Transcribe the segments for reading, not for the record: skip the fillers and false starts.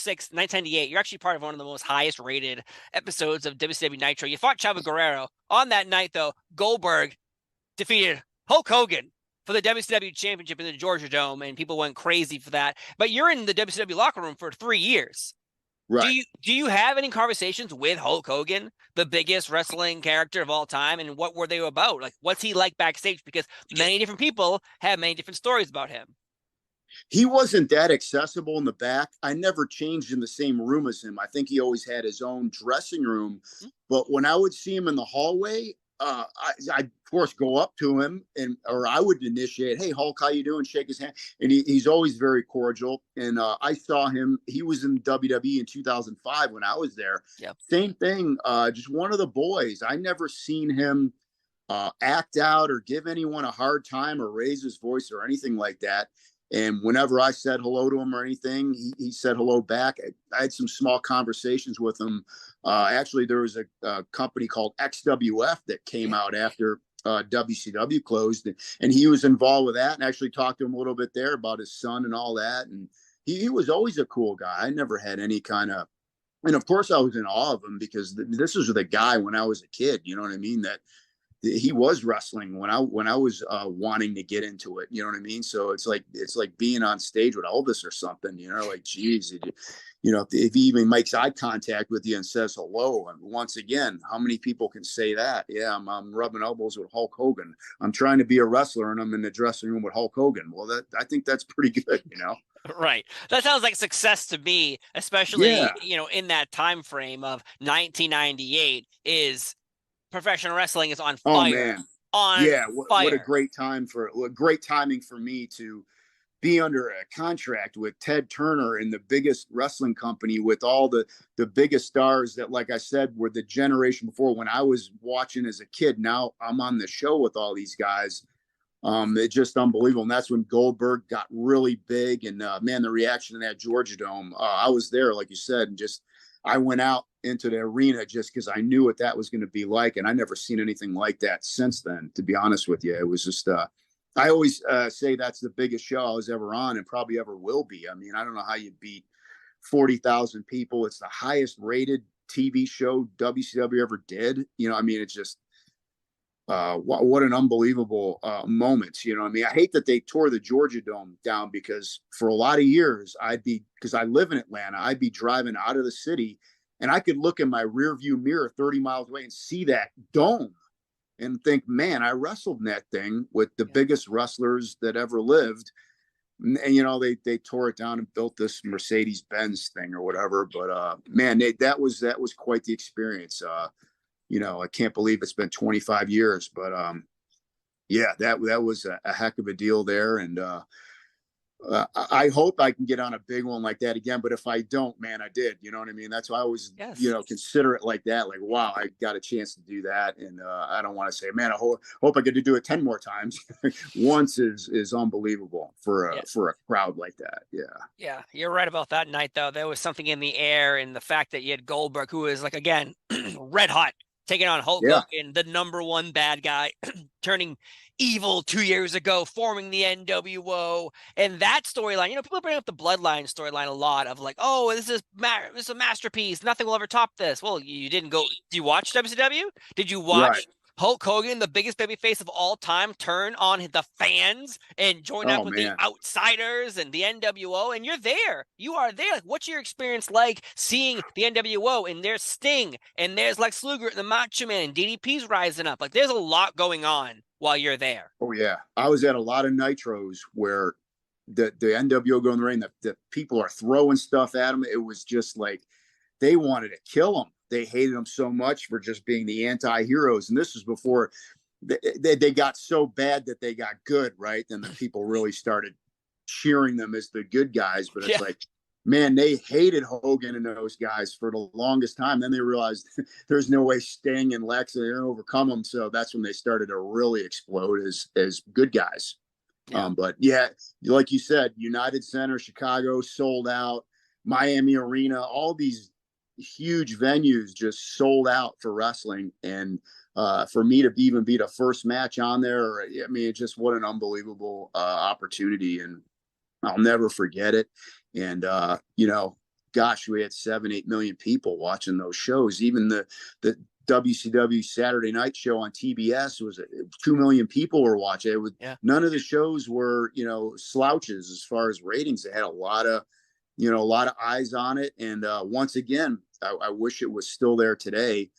6th, 1998, you're actually part of one of the most highest rated episodes of WCW Nitro. You fought Chavo Guerrero. On that night, though, Goldberg defeated Hulk Hogan for the WCW Championship in the Georgia Dome, and people went crazy for that. But you're in the WCW locker room for 3 years. Right. Do you have any conversations with Hulk Hogan, the biggest wrestling character of all time, and what were they about? Like, what's he like backstage? Because many different people have many different stories about him. He wasn't that accessible in the back. I never changed in the same room as him. I think he always had his own dressing room. But when I would see him in the hallway, I'd of course go up to him or I would initiate, "Hey Hulk, how you doing?" Shake his hand, and he's always very cordial. And I saw him; he was in WWE in 2005 when I was there. Yep. Same thing, just one of the boys. I never seen him act out or give anyone a hard time or raise his voice or anything like that. And whenever I said hello to him or anything, he said hello back. I had some small conversations with him. Actually, there was a company called XWF that came out after WCW closed, and he was involved with that and actually talked to him a little bit there about his son and all that. And he was always a cool guy. I never had any kind of, and of course I was in awe of him because this was the guy when I was a kid, you know what I mean? That he was wrestling when I was wanting to get into it, you know what I mean? So it's like being on stage with Elvis or something, you know, like, geez, you know, if he even makes eye contact with you and says hello, and once again, how many people can say that? Yeah, I'm rubbing elbows with Hulk Hogan. I'm trying to be a wrestler and I'm in the dressing room with Hulk Hogan. Well, I think that's pretty good, you know? Right. That sounds like success to me, especially, Yeah. in that time frame of 1998 is professional wrestling is on Oh fire. man. On Yeah. What a fire. great time great timing for me to be under a contract with Ted Turner in the biggest wrestling company with all the biggest stars that, like I said, were the generation before when I was watching as a kid. Now I'm on the show with all these guys. It's just unbelievable. And that's when Goldberg got really big. And man, the reaction in that Georgia Dome, I was there, like you said, and just I went out into the arena just because I knew what that was going to be like. And I never seen anything like that since then, to be honest with you. It was just I always say that's the biggest show I was ever on and probably ever will be. I mean, I don't know how you beat 40,000 people. It's the highest rated TV show WCW ever did. You know, I mean, it's just what an unbelievable moment. You know, I mean, I hate that they tore the Georgia Dome down because for a lot of years because I live in Atlanta, I'd be driving out of the city and I could look in my rear view mirror 30 miles away and see that dome and think, man, I wrestled in that thing with the biggest wrestlers that ever lived. And you know, they tore it down and built this Mercedes Benz thing or whatever. But man, that was quite the experience. You know, I can't believe it's been 25 years, but yeah, that was a heck of a deal there. And I hope I can get on a big one like that again. But if I don't, man, I did. You know what I mean? That's why I always, Yes. consider it like that. Like, wow, I got a chance to do that. And I don't want to say, man, I hope I get to do it 10 more times. Once is unbelievable for a crowd like that. Yeah. Yeah, you're right about that night, though. There was something in the air, and the fact that you had Goldberg, who is like, again, red hot, taking on Hulk Yeah. Hogan, the number one bad guy, turning evil 2 years ago, forming the NWO, and that storyline. People bring up the Bloodline storyline a lot of like, oh, this is a masterpiece. Nothing will ever top this. Well, you didn't go. Do you watch WCW? Did you Right. watch Hulk Hogan, the biggest babyface of all time, turn on the fans and join up Oh with the man. Outsiders and the NWO? And you're there. You are there. Like, what's your experience like seeing the NWO and there's Sting and there's Lex Luger and the Macho Man and DDP's rising up? Like, there's a lot going on while you're there. Oh yeah. I was at a lot of nitros where the NWO go in the ring, the people are throwing stuff at them. It was just like they wanted to kill them. They hated them so much for just being the anti-heroes. And this was before they got so bad that they got good, right? Then the people really started cheering them as the good guys. But it's Yeah. like, man, they hated Hogan and those guys for the longest time. Then they realized there's no way Sting and Lex are going to overcome them. So that's when they started to really explode as good guys. Yeah. But yeah, like you said, United Center, Chicago sold out, Miami Arena, all these huge venues just sold out for wrestling. And for me to even be the first match on there, I mean, it's just what an unbelievable opportunity. And I'll never forget it. And, gosh, we had 7-8 million people watching those shows. Even the WCW Saturday Night Show on TBS was 2 million people were watching. It was Yeah. none of the shows were slouches as far as ratings. They had a lot of eyes on it. And once again, I wish it was still there today.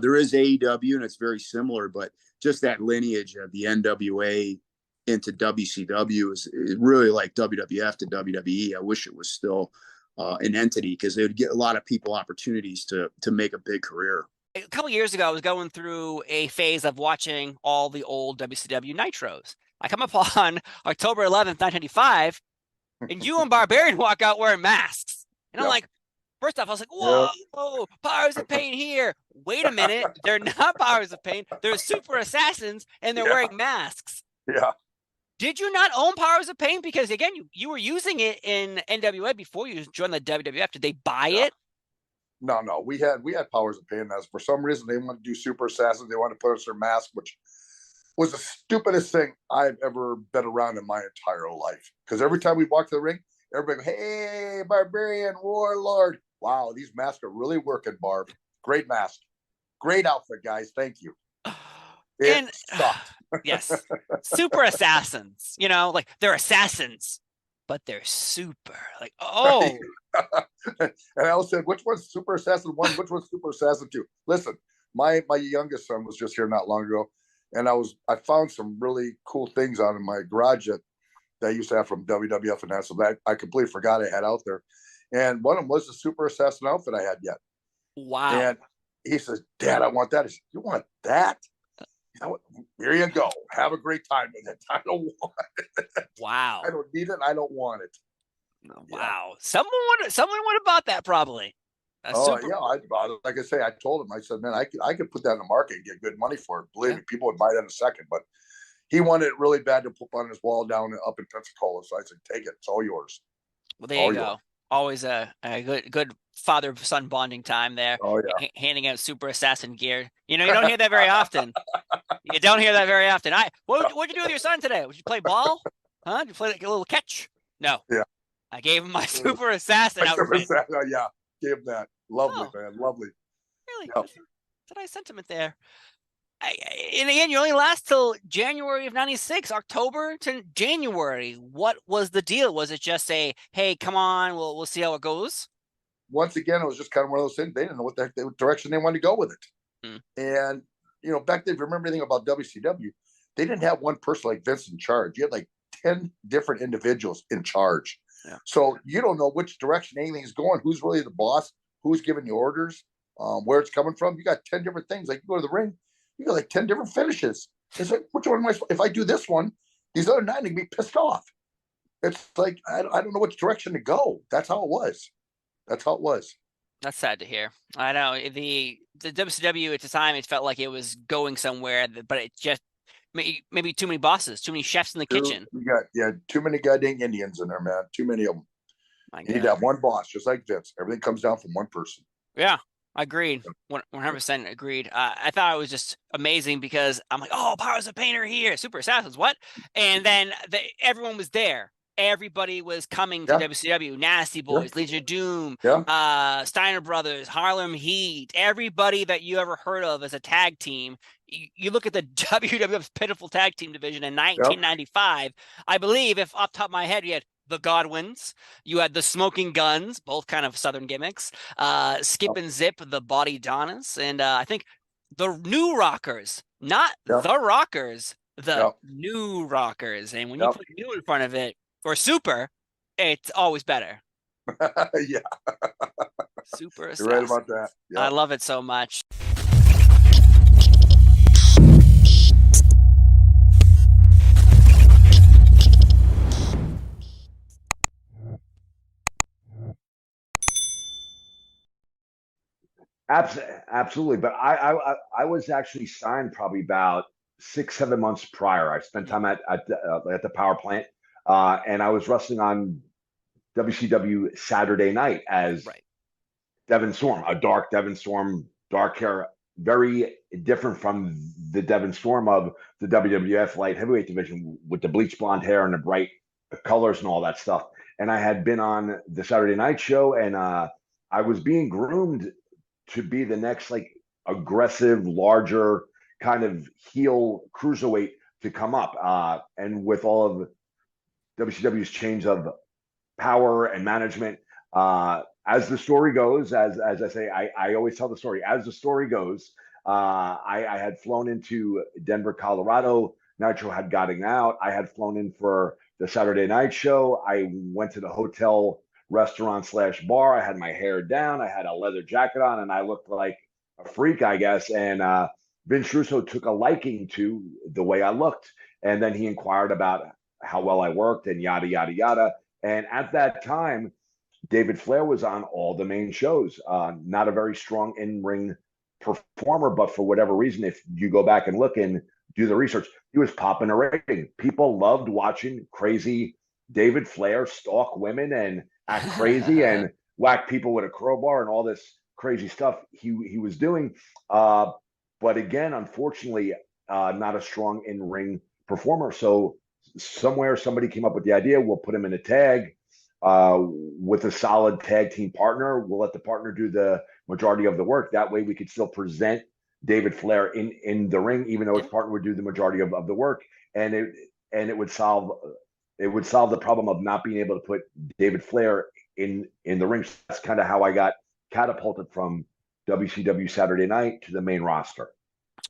There is AEW, and it's very similar, but just that lineage of the NWA into WCW is really like WWF to WWE. I wish it was still an entity, because they would get a lot of people opportunities to make a big career. A couple years ago, I was going through a phase of watching all the old WCW Nitros. I come upon October 11th, 1995, and you and Barbarian walk out wearing masks. And I'm like, first off, I was like, whoa, Powers of Pain here. Wait a minute. They're not Powers of Pain. They're Super Assassins, and they're wearing masks. Yeah. Did you not own Powers of Pain? Because, again, you were using it in NWA before you joined the WWF. Did they buy it? No. We had Powers of Pain. As for some reason, they wanted to do Super Assassins. They wanted to put us their mask, which was the stupidest thing I've ever been around in my entire life. Because every time we walked to the ring, everybody go, hey, Barbarian, Warlord. Wow, these masks are really working, Barb. Great mask. Great outfit, guys. Thank you. It sucked. Yes. Super Assassins. Like, they're assassins, but they're super. Like, oh. And I also said, which one's Super Assassin 1? Which one's Super Assassin 2? Listen, my youngest son was just here not long ago, and I found some really cool things out in my garage that I used to have from WWF and that, so that I completely forgot I had out there. And one of them was the Super Assassin outfit I had yet. Wow. And he says, Dad, I want that. I said, you want that? Here you go. Have a great time with it. I don't want it. Wow. I don't need it. I don't want it. Wow. Yeah. Someone would have bought that probably. Like I say, I told him, I said, man, I could put that in the market and get good money for it. Believe me, people would buy that in a second. But he wanted it really bad to put on his wall down up in Pensacola. So I said, take it. It's all yours. Well, there you go. Always a good father-son bonding time there. Oh, yeah. Handing out Super Assassin gear. You don't hear that very often. You don't hear that very often. What'd you do with your son today? Would you play ball? Huh? Did you play like a little catch? No. Yeah. I gave him my Super Assassin outfit. Yeah, gave him that. Lovely, man. Lovely. Really? Yep. That's a nice sentiment there. And again, you only last till January of '96, October to January. What was the deal? Was it just a, hey, come on, we'll see how it goes? Once again, it was just kind of one of those things. They didn't know what the direction they wanted to go with it. And, back then, if you remember anything about WCW, they didn't have one person like Vince in charge. You had like 10 different individuals in charge. Yeah. So you don't know which direction anything's going, who's really the boss, who's giving you orders, where it's coming from. You got 10 different things. Like, you go to the ring, you got like 10 different finishes. It's like, which one am I? If I do this one, these other 9 can be pissed off. It's like, I don't know which direction to go. That's how it was. That's sad to hear. I know the WCW at the time, it felt like it was going somewhere, but it just maybe too many bosses, too many chefs in the kitchen. You got too many goddamn Indians in there, man. Too many of them. You need to have one boss, just like Vince. Everything comes down from one person. Yeah. Agreed. 100% agreed. I thought it was just amazing because I'm like, oh, Powers of Pain are here. Super Assassins, what? And then everyone was there. Everybody was coming to WCW. Nasty Boys, Legion of Doom, Steiner Brothers, Harlem Heat, everybody that you ever heard of as a tag team. You look at the WWF's pitiful tag team division in 1995. I believe, if off the top of my head, you had the Godwins, you had the Smoking Guns, both kind of Southern gimmicks, Skip and Zip, the Body Donnas, and I think the New Rockers, not the Rockers, the New Rockers. And when you put new in front of it, or super, it's always better. Yeah. Super Assassin. You're right about that. Yep. I love it so much. Absolutely. But I was actually signed probably about 6-7 months prior. I spent time at the power plant, and I was wrestling on WCW Saturday Night as Devon Storm, a dark Devon Storm, dark hair, very different from the Devon Storm of the WWF light heavyweight division with the bleach blonde hair and the bright colors and all that stuff. And I had been on the Saturday Night show, and I was being groomed to be the next like aggressive, larger kind of heel cruiserweight to come up. And with all of WCW's change of power and management, as the story goes, as I say, I always tell the story. As the story goes, I had flown into Denver, Colorado. Nitro had gotten out. I had flown in for the Saturday night show. I went to the hotel restaurant / bar. I had my hair down. I had a leather jacket on, and I looked like a freak, I guess. And Vince Russo took a liking to the way I looked, and then he inquired about how well I worked and yada yada yada. And at that time, David Flair was on all the main shows. Not a very strong in-ring performer, but for whatever reason, if you go back and look and do the research, he was popping a rating. People loved watching crazy David Flair stalk women and act crazy and whack people with a crowbar and all this crazy stuff he was doing. But again, unfortunately, not a strong in-ring performer. So somewhere somebody came up with the idea, we'll put him in a tag with a solid tag team partner. We'll let the partner do the majority of the work. That way we could still present David Flair in the ring, even though his partner would do the majority of the work. And it would solve the problem of not being able to put David Flair in the ring. So that's kind of how I got catapulted from WCW Saturday Night to the main roster.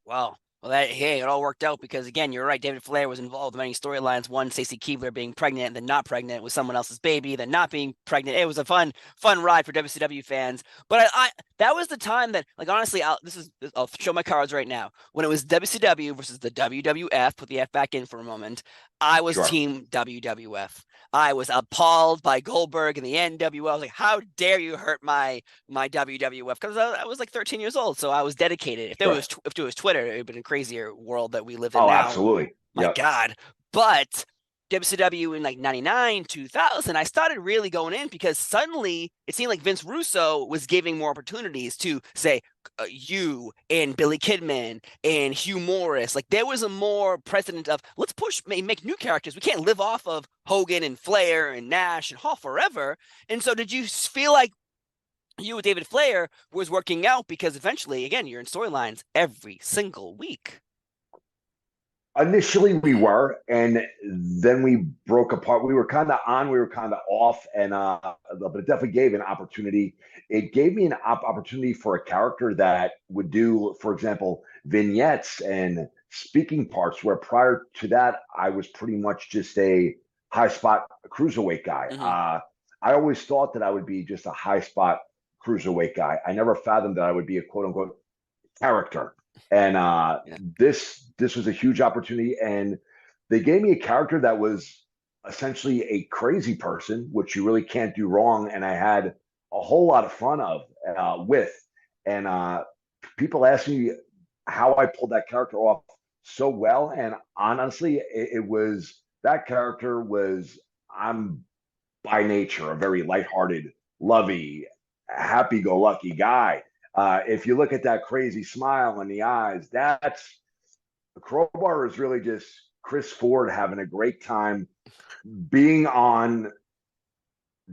Wow. Well, it all worked out because, again, you're right. David Flair was involved in many storylines. One, Stacey Keebler being pregnant and then not pregnant with someone else's baby, then not being pregnant. It was a fun ride for WCW fans. But I that was the time that, like, honestly, I'll show my cards right now. When it was WCW versus the WWF, put the F back in for a moment, I was team WWF. I was appalled by Goldberg and the NWO. I was like, how dare you hurt my WWF? Because I was like 13 years old, so I was dedicated. If it was Twitter, it would have been a crazier world that we live in now. Absolutely. My God. But WCW in like 99, 2000, I started really going in because suddenly it seemed like Vince Russo was giving more opportunities to, say, you and Billy Kidman and Hugh Morris. Like, there was a more precedent of, let's make new characters. We can't live off of Hogan and Flair and Nash and Hall forever. And so did you feel like you with David Flair was working out because eventually, again, you're in storylines every single week? Initially we were, and then we broke apart. We were kind of on, we were kind of off, and but it definitely gave an opportunity. It gave me an opportunity for a character that would do, for example, vignettes and speaking parts, where prior to that, I was pretty much just a high spot cruiserweight guy. Mm-hmm. I always thought that I would be just a high spot cruiserweight guy. I never fathomed that I would be a quote unquote character. And this was a huge opportunity, and they gave me a character that was essentially a crazy person, which you really can't do wrong. And I had a whole lot of fun with. And people ask me how I pulled that character off so well. And honestly, it was that character was, I'm by nature a very lighthearted, lovey, happy-go-lucky guy. If you look at that crazy smile in the eyes, that's the Crowbar is really just Chris Ford having a great time being on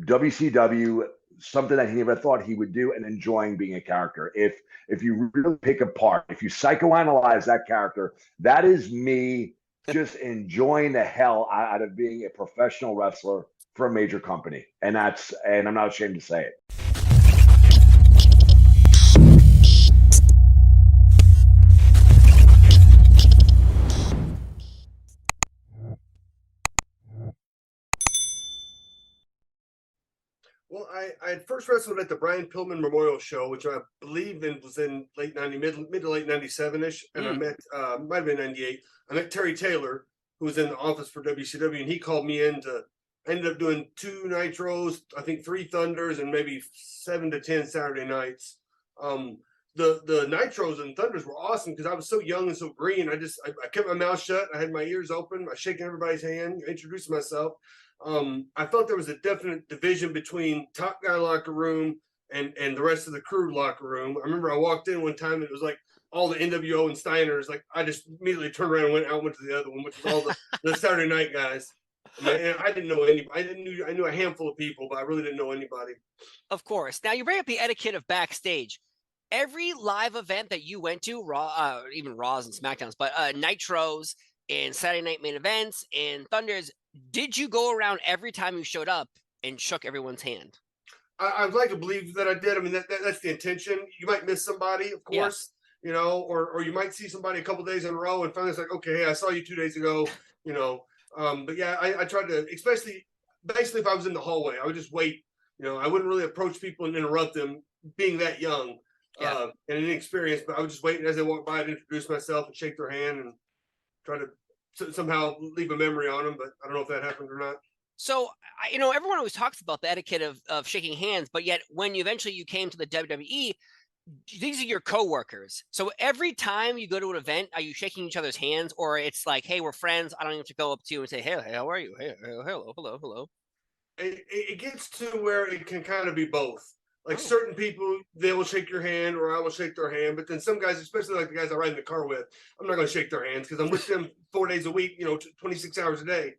WCW, something that he never thought he would do, and enjoying being a character. If you really pick apart, if you psychoanalyze that character, that is me just enjoying the hell out of being a professional wrestler for a major company. And I'm not ashamed to say it. Well, I had first wrestled at the Brian Pillman Memorial Show, which I believe was in late 90, mid to late 97-ish. And I met, might have been 98. I met Terry Taylor, who was in the office for WCW, and he called me in I ended up doing 2 Nitros, I think 3 Thunders, and maybe 7 to 10 Saturday nights. The Nitros and Thunders were awesome because I was so young and so green. I kept my mouth shut. I had my ears open. I shaking everybody's hand, introducing myself. I thought there was a definite division between top guy locker room and the rest of the crew locker room. I remember I walked in one time and it was like all the NWO and Steiners. Like I just immediately turned around and went to the other one, which was all the Saturday night guys. I mean, and I didn't know anybody. I knew a handful of people, but I really didn't know anybody. Of course. Now you bring up the etiquette of backstage. Every live event that you went to, Raw, even Raws and SmackDowns, but Nitros and Saturday Night Main Events and Thunders, did you go around every time you showed up and shook everyone's hand? I'd like to believe that I did. I mean, that's the intention. You might miss somebody, of course, you know, or you might see somebody a couple days in a row and finally it's like, okay, hey, I saw you 2 days ago, you know. But yeah, I tried to, especially basically if I was in the hallway, I would just wait. You know, I wouldn't really approach people and interrupt them, being that young and inexperienced. But I would just wait as they walk by and introduce myself and shake their hand and try to somehow leave a memory on them. But I don't know if that happened or not. So, you know, everyone always talks about the etiquette of shaking hands, but yet when you eventually came to the WWE, these are your coworkers. So every time you go to an event, are you shaking each other's hands, or it's like, hey, we're friends. I don't even have to go up to you and say, hey, how are you? Hey, hello. It gets to where it can kind of be both. Like certain people, they will shake your hand or I will shake their hand. But then some guys, especially like the guys I ride in the car with, I'm not going to shake their hands because I'm with them 4 days a week, you know, 26 hours a day.